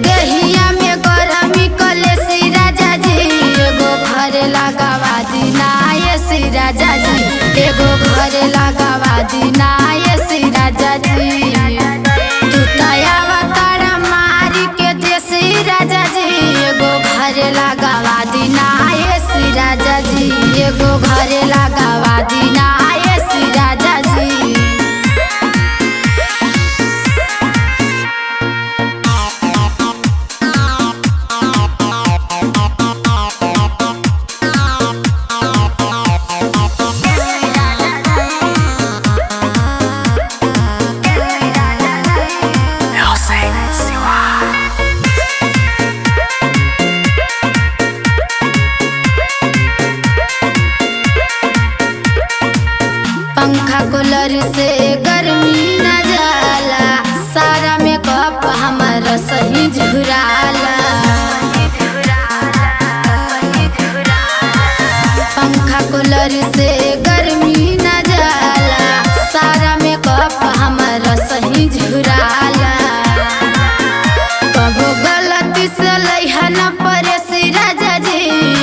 दहिया में गरमी कले सी राजा जी एगो घर लगावा दीना ये सी राजा जी एगो घर लगावा दीना ये सी राजा जी तू तयावा तारा मारी के देसी राजा जी एगो घर लगावा दीना ये सी राजा जी एगो घर लगावा दीना ये सी राजा जी। पंखा कूलर से गर्मी न जाला सारा मेकअप हमारा सही झुराला। पंखा कूलर से गर्मी न जाला सारा मेकअप हमारा सही झुराला। कबो गलती से लइहा न परे सी राजा जी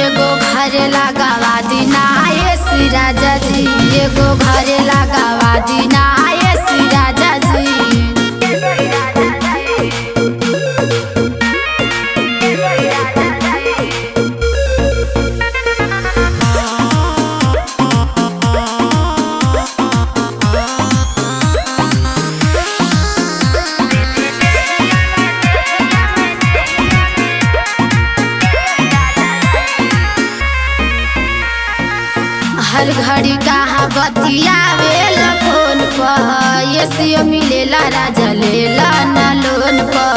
एगो घर लगावा दीना ये सी राजा जी एगो घर लगावा दीना ये सी राजा जी। हर घड़ी कहाँ बतियावेला फोन पर ये सियो मिलेला राजा लेला ना लोन पर।